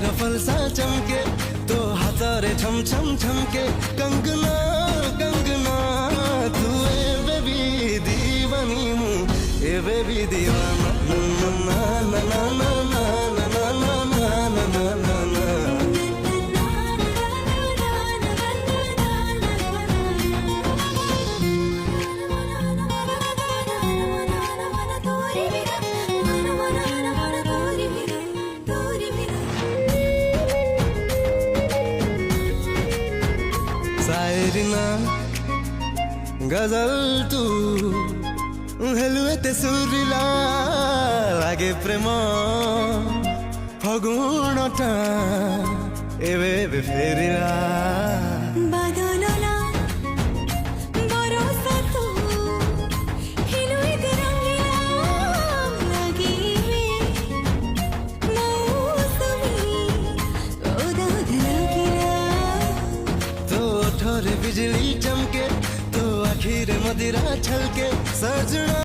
सफल सा चमके तो हाथारे छम छम छमके कंगना कंगना तू ए बेबी दीवानी मु ए बेबी दीवाना ना ना ना ना ना ना ना ना ना ना ना ना शायरी ना गजल तू हेलुएते सुरिला लागे प्रेम फगुणटा एबे एबे फेरिला बिजली चमके तो आखिर मदिरा छलके सजना।